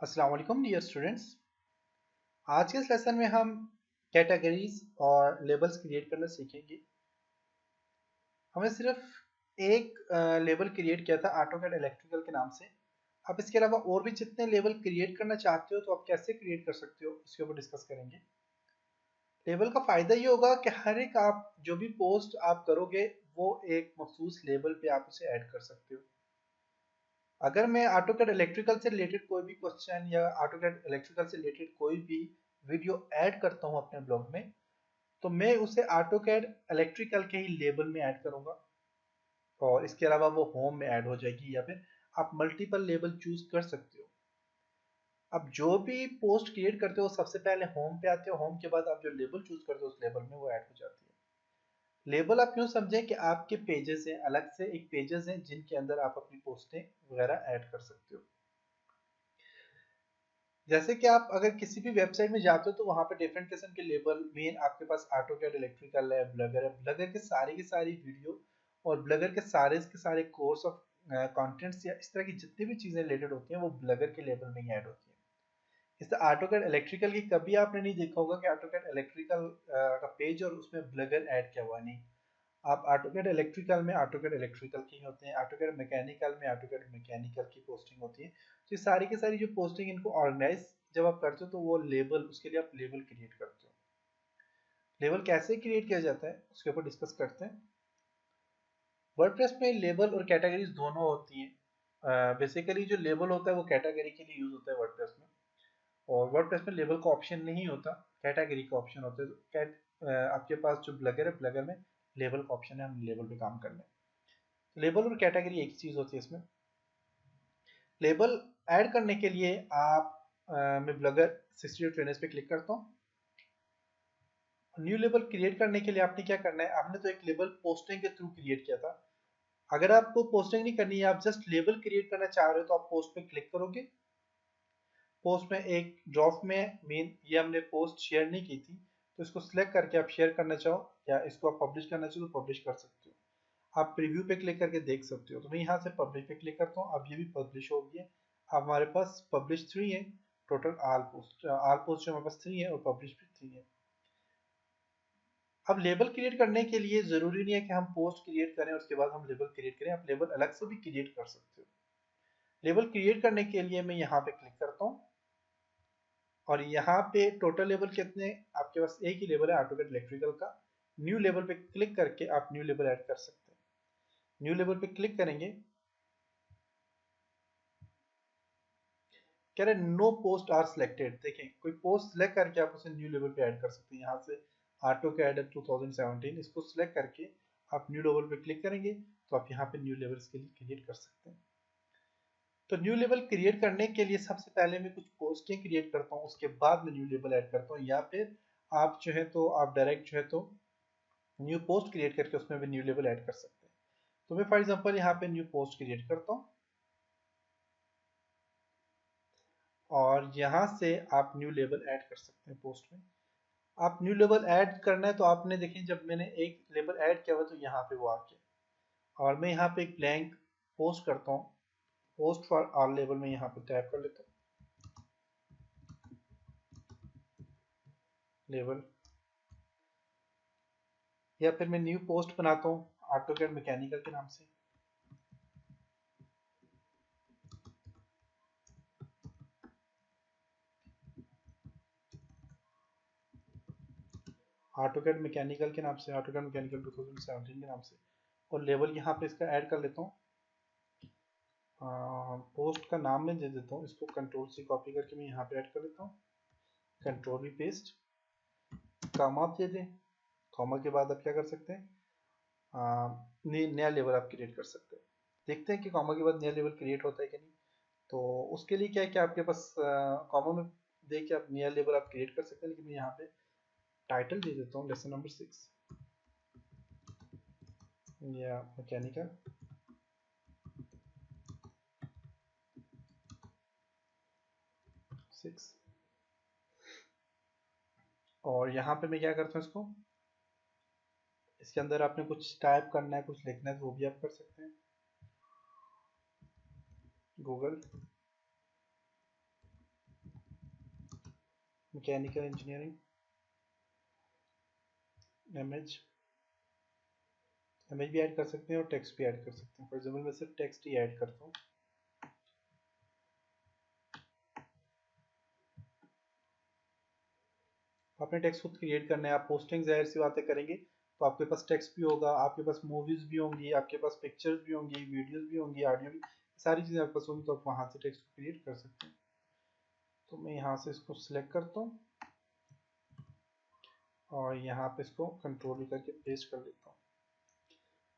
अस्सलाम वालेकुम dear students. आज के इस लेसन में हम कैटेगरीज और लेबल्स क्रिएट करना सीखेंगे। हमने सिर्फ एक लेबल क्रिएट किया था ऑटोकैड इलेक्ट्रिकल के नाम से। आप इसके अलावा और भी जितने लेबल क्रिएट करना चाहते हो तो आप कैसे क्रिएट कर सकते हो इसके ऊपर डिस्कस करेंगे। लेबल का फ़ायदा ये होगा कि हर एक आप जो भी पोस्ट आप करोगे वो एक मखसूस लेबल पे आप उसे ऐड कर सकते हो। अगर मैं ऑटोकैड इलेक्ट्रिकल से रिलेटेड कोई भी क्वेश्चन या ऑटोकैड इलेक्ट्रिकल से रिलेटेड कोई भी वीडियो ऐड करता हूं अपने ब्लॉग में, तो मैं उसे ऑटोकैड इलेक्ट्रिकल के ही लेबल में ऐड करूंगा और इसके अलावा वो होम में ऐड हो जाएगी या फिर आप मल्टीपल लेबल चूज कर सकते हो। अब जो भी पोस्ट क्रिएट करते हो सबसे पहले होम पे आते हो, होम के बाद आप जो लेबल चूज करते हो उस लेबल में वो ऐड हो जाती है। लेबल आप यूं समझें कि आपके पेजेस हैं, अलग से एक पेजेस हैं जिनके अंदर आप अपनी पोस्टें वगैरह ऐड कर सकते हो। जैसे कि आप अगर किसी भी वेबसाइट में जाते हो तो वहां पे डिफरेंट किस्म के लेबल मेन आपके पास ऑटोकैड इलेक्ट्रिकल है, ब्लगर है। ब्लगर के सारी की सारी वीडियो और ब्लगर के सारे कोर्स ऑफ कंटेंट्स या इस तरह की जितनी भी चीजें रिलेटेड होती हैं वो ब्लगर के लेबल में ही ऐड होती हैं। इस ऑटोकैड इलेक्ट्रिकल की कभी आपने नहीं देखा होगा कि ऑटोकैड इलेक्ट्रिकल का पेज और उसमें ब्लगर ऐड किया हुआ नहीं। आप ऑटोकैड इलेक्ट्रिकल में ऑटोकैड इलेक्ट्रिकल के ही होते हैं, ऑटोकैड मैकेनिकल में ऑटोकैड मैकेनिकल की पोस्टिंग होती है। तो ये सारी की सारी जो पोस्टिंग इनको ऑर्गेनाइज जब आप करते हो तो वो लेबल, उसके लिए आप लेबल क्रिएट करते हो। लेबल कैसे क्रिएट किया जाता है उसके ऊपर डिस्कस करते हैं। वर्डप्रेस में लेबल और कैटेगरीज दोनों होती हैं। बेसिकली जो लेबल होता है वो कैटेगरी के लिए यूज होता है वर्डप्रेस में, और वर्डप्रेस में लेबल का ऑप्शन नहीं होता, कैटेगरी का ऑप्शन होता है। तो आपके पास जो ब्लगर है, ब्लगर में लेबल का ऑप्शन है, हम लेबल पे काम कर लें। लेबल और कैटेगरी एक चीज होती है इसमें। लेबल ऐड करने के लिए आप मैं ब्लगर 62 ट्रेनर्स पे क्लिक करता हूँ। न्यू लेबल क्रिएट करने के लिए आपने क्या करना है, आपने तो एक लेबल पोस्टिंग के थ्रू क्रिएट किया था। अगर आपको पोस्टिंग नहीं करनी है, आप जस्ट लेबल क्रिएट करना चाह रहे हो, तो आप पोस्ट पे क्लिक करोगे। पोस्ट में एक ड्रॉप में मेन ये हमने पोस्ट शेयर नहीं की थी, तो इसको सिलेक्ट करके आप शेयर करना चाहो या इसको आप पब्लिश करना चाहो तो पब्लिश कर सकते हो। आप प्रीव्यू पे क्लिक करके देख सकते हो। तो मैं यहाँ से पब्लिश पे क्लिक करता हूँ, अब ये भी पब्लिश हो गई है। अब हमारे पास पब्लिश 3 है, टोटल आल पोस्ट जो हमारे पास 3 है और पब्लिश भी 3 है। अब लेबल क्रिएट करने के लिए जरूरी नहीं है कि हम पोस्ट क्रिएट करें उसके बाद हम लेबल क्रिएट करें, आप लेबल अलग से भी क्रिएट कर सकते हो। लेबल क्रिएट करने के लिए मैं यहाँ पे क्लिक करता हूँ और यहाँ पे टोटल लेबल कितने, आपके पास एक ही लेबल है ऑटोकैड इलेक्ट्रिकल का। न्यू लेबल पे क्लिक करके आप न्यू लेबल ऐड कर सकते हैं। न्यू लेबल पे क्लिक करेंगे, कह रहे नो पोस्ट आर सिलेक्टेड। देखें, कोई पोस्ट सिलेक्ट करके आप उसे न्यू लेवल पे ऐड कर सकते हैं। यहाँ से ऑटो कैड 2017 इसको सिलेक्ट करके आप न्यू लेवल पे क्लिक करेंगे तो आप यहाँ पे न्यू लेवल्स के लिए क्रिएट कर सकते हैं। तो न्यू लेवल क्रिएट करने के लिए सबसे पहले मैं कुछ पोस्टें क्रिएट करता हूँ, उसके बाद मैं न्यू लेवल ऐड करता हूँ, या फिर आप जो है तो आप डायरेक्ट जो है तो न्यू पोस्ट क्रिएट करके उसमें भी न्यू लेवल ऐड कर सकते हैं। तो मैं फॉर एग्जाम्पल यहाँ पे न्यू पोस्ट क्रिएट करता हूँ और यहाँ से आप न्यू लेवल ऐड कर सकते हैं पोस्ट में। आप न्यू लेबल ऐड करना है तो आपने देखें जब मैंने एक लेबल ऐड किया हुआ तो यहाँ पे वो आ गया। और मैं यहाँ पे एक ब्लैंक पोस्ट करता हूँ, पोस्ट फॉर ऑल लेबल में यहाँ पे टाइप कर लेता हूँ लेबल, या फिर मैं न्यू पोस्ट बनाता हूँ ऑटोकैड मैकेनिकल के नाम से। ऑटोकैड मैकेनिकल के नाम से, ऑटोकैड मैकेनिकल 2017 के नाम से, और लेबल यहाँ पे इसका ऐड कर लेता हूँ। पोस्ट का नाम मैं दे देता हूँ, इसको कंट्रोल से कॉपी करके मैं यहाँ पे ऐड कर लेता हूँ, कंट्रोल भी पेस्ट, कॉमा आप दे दें। कॉमा के बाद आप क्या कर सकते हैं, नया लेवल आप क्रिएट कर सकते हैं। देखते हैं कि कॉमा के बाद नया लेवल क्रिएट होता है कि नहीं। तो उसके लिए क्या है कि आपके पास कॉमा में दे के आप नया लेवल आप क्रिएट कर सकते हैं, लेकिन मैं यहाँ पे टाइटल दे देता हूँ लेसन नंबर 6 या मैकेनिकल 6। और यहाँ पे मैं क्या करता हूँ, इसको इसके अंदर आपने कुछ टाइप करना है, कुछ लिखना है तो वो भी आप कर सकते हैं। गूगल मैकेनिकल इंजीनियरिंग, इमेज भी ऐड कर सकते हैं और टेक्स्ट भी ऐड कर सकते हैं। फॉर एग्जाम्पल मैं सिर्फ टेक्स्ट ही ऐड करता हूँ। आपने टेक्स्ट खुद क्रिएट करना है। आप पोस्टिंग जाहिर सी बातें करेंगे तो आपके पास टेक्स्ट भी होगा, आपके पास मूवीज भी होंगी, आपके पास पिक्चर्स भी होंगी, वीडियोस भी होंगी, ऑडियो भी, सारी चीज़ें आपके पास होंगी, तो आप वहाँ से टेक्स्ट क्रिएट कर सकते हैं। तो मैं यहाँ से इसको सिलेक्ट करता हूँ और यहाँ पे इसको कंट्रोल करके पेस्ट कर लेता हूँ।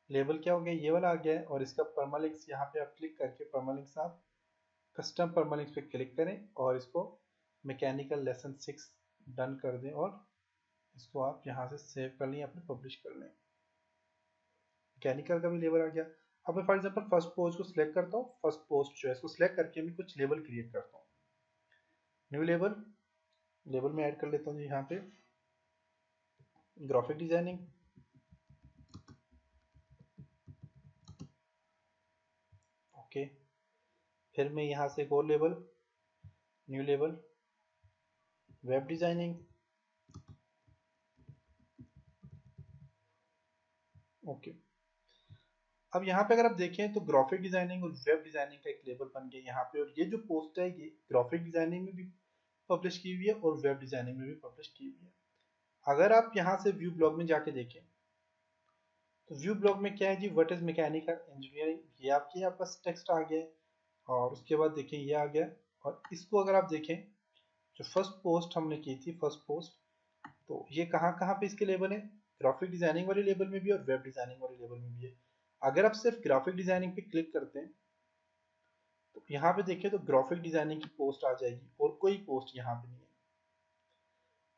लेबल क्या हो गया, ये वाला आ गया है। और इसका परमालिंक्स यहाँ पे आप क्लिक करके परमालिंक्स आप कस्टम परमालिंक्स पे क्लिक करें और इसको मैकेनिकल लेसन 6 डन कर दें और इसको आप यहाँ से सेव कर लें या फिर पब्लिश कर लें। मैकेनिकल का भी लेबल आ गया। अब मैं फॉर एग्जांपल फर्स्ट पोस्ट को सिलेक्ट करता हूँ। फर्स्ट पोस्ट जो है इसको सिलेक्ट करके मैं कुछ लेबल क्रिएट करता हूँ। न्यू लेबल में ऐड कर लेता हूँ यहाँ पे ग्राफिक डिजाइनिंग, ओके। फिर मैं यहाँ से एक और label, new label web designing, okay. अब यहाँ पे अगर आप देखें तो ग्राफिक डिजाइनिंग और वेब डिजाइनिंग का एक लेबल बन गया यहाँ पे। और ये जो पोस्ट है ये ग्राफिक डिजाइनिंग में भी पब्लिश की हुई है और वेब डिजाइनिंग में भी पब्लिश की हुई है। अगर आप यहाँ से व्यू ब्लॉग में जाके देखें तो व्यू ब्लॉग में क्या है जी, व्हाट इज मैकेनिकल इंजीनियरिंग, ये आपके यहाँ पास टेक्स्ट आ गया है। और उसके बाद देखें ये आ गया। और इसको अगर आप देखें जो फर्स्ट पोस्ट हमने की थी, फर्स्ट पोस्ट, तो ये कहाँ कहाँ पे इसके लेबल है, ग्राफिक डिजाइनिंग वाले लेबल में भी और वेब डिजाइनिंग वाले लेबल में भी है। अगर आप सिर्फ ग्राफिक डिजाइनिंग पे क्लिक करते हैं तो यहाँ पे देखिए तो ग्राफिक डिजाइनिंग की पोस्ट आ जाएगी और कोई पोस्ट यहाँ पे नहीं है।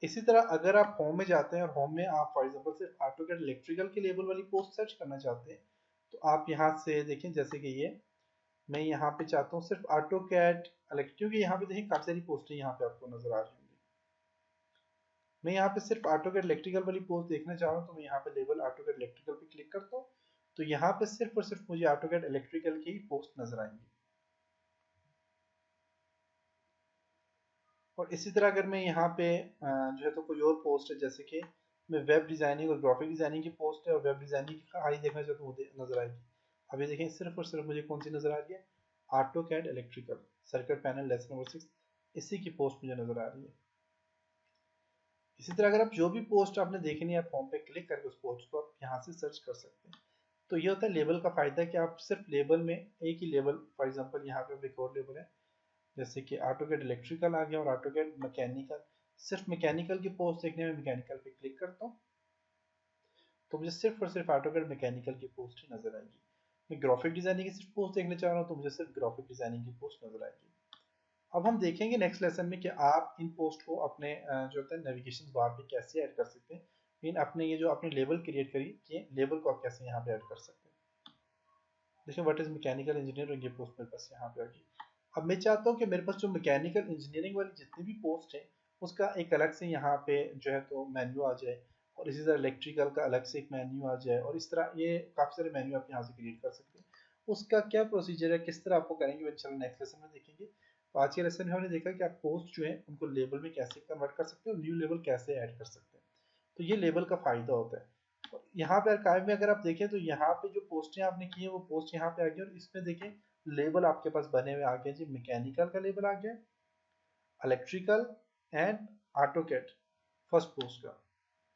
इसी तरह अगर आप होम में जाते हैं और होम में आप फॉर एग्जांपल सिर्फ ऑटोकैड इलेक्ट्रिकल के लेबल वाली पोस्ट सर्च करना चाहते हैं तो आप यहाँ से देखें, जैसे कि ये मैं यहाँ पे चाहता हूँ सिर्फ ऑटोकैड इलेक्ट्रिकल, क्योंकि यहाँ पे देखिए काफी सारी पोस्टें यहाँ पे आपको नजर आ रही होंगी। मैं यहाँ पे सिर्फ ऑटोकैड इलेक्ट्रिकल वाली पोस्ट देखना चाह रहा हूँ तो मैं यहाँ पे लेबल ऑटोकैड इलेक्ट्रिकल पे क्लिक करता हूँ। तो यहाँ पे सिर्फ और सिर्फ मुझे ऑटोकैड इलेक्ट्रिकल की पोस्ट नजर आएंगी। और इसी तरह अगर मैं यहाँ पे जो है तो कोई और पोस्ट है, जैसे कि मैं वेब डिजाइनिंग और ग्राफिक डिजाइनिंग की पोस्ट है और वेब डिजाइनिंग की खाली देखना चाहता हूँ वो नजर आएगी। अब ये देखें सिर्फ और सिर्फ मुझे कौन सी नजर आ रही है, AutoCAD electrical circuit panel lesson number 6, इसी की पोस्ट मुझे नजर आ रही है। इसी तरह अगर आप जो भी पोस्ट आपने देखनी है आप फॉर्म पे क्लिक करके उस पोस्ट को आप यहाँ से सर्च कर सकते हैं। तो ये होता है लेबल का फायदा कि आप सिर्फ लेबल में एक ही लेबल, फॉर एग्जांपल यहाँ पे एक और लेबल है जैसे कि ऑटोकैड इलेक्ट्रिकल आ गया और ऑटोकैड मैकेनिकल, सिर्फ मैकेनिकल की पोस्ट देखने में मैकेनिकल पे क्लिक करता हूँ तो मुझे सिर्फ और सिर्फ ऑटोकैड मैकेनिकल की पोस्ट ही नजर आएगी। मैं ग्राफिक डिजाइनिंग की सिर्फ पोस्ट देखना चाह रहा हूँ तो मुझे सिर्फ ग्राफिक डिजाइनिंग की पोस्ट नजर आएगी। अब हम देखेंगे नेक्स्ट लेसन में कि आप इन पोस्ट को अपने जो होता है नेविगेशन बार पे कैसे ऐड कर सकते हैं। इन अपने ये जो आपने लेबल क्रिएट करी कि लेबल को आप कैसे यहाँ पे ऐड कर सकते हैं। देखिए व्हाट इज मैकेनिकल इंजीनियर, ये पोस्ट मेरे पास यहाँ पे आ गई। अब मैं चाहता हूँ कि मेरे पास जो मैकेनिकल इंजीनियरिंग वाली जितनी भी पोस्ट है उसका एक अलग से यहाँ पे जो है तो मेन्यू आ जाए और इसी तरह इलेक्ट्रिकल का अलग से एक मेन्यू आ जाए और इस तरह ये काफ़ी सारे मेन्यू आप यहाँ से क्रिएट कर सकते हैं। उसका क्या प्रोसीजर है, किस तरह आपको करेंगे, वो इंशाल्लाह नेक्स्ट लेसन में देखेंगे। तो आज के लेसन में हमने देखा कि आप पोस्ट जो है उनको लेबल में कैसे कन्वर्ट कर सकते हैं और न्यू लेबल कैसे ऐड कर सकते हैं। तो ये लेबल का फ़ायदा होता है। और यहाँ पे आर्काइव में अगर आप देखें तो यहाँ पे जो पोस्टें आपने की है वो पोस्ट यहाँ पे आ गई और इसमें देखें लेबल आपके पास बने हुए आ गए जी, मैकेनिकल का लेबल आ गया, electrical and AutoCAD first post का।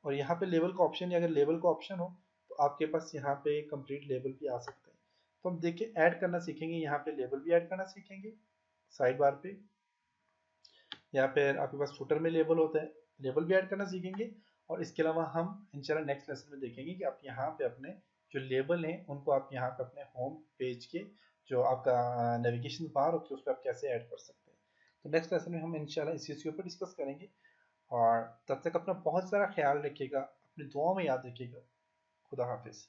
और यहाँ पे लेबल का ऑप्शन है, अगर लेबल का ऑप्शन हो तो आपके पास यहाँ पे कंप्लीट लेबल भी आ सकते हैं। तो हम देखिए ऐड करना सीखेंगे, यहाँ पे लेबल भी ऐड करना सीखेंगे साइड बार पे, या फिर आपके पास फुटर में लेबल होता है, लेबल भी ऐड करना सीखेंगे। और इसके अलावा हम इंशाल्लाह नेक्स्ट लेसन में देखेंगे कि आप यहाँ पे अपने जो लेबल हैं उनको आप यहाँ पे अपने होम पेज के जो आपका नेविगेशन बार होती है उस पर आप कैसे ऐड कर सकते हैं। तो नेक्स्ट लेसन में हम इंशाल्लाह इस चीज़ के ऊपर डिस्कस करेंगे। और तब तक अपना बहुत सारा ख्याल रखिएगा, अपनी दुआओं में याद रखिएगा। खुदा हाफिज़।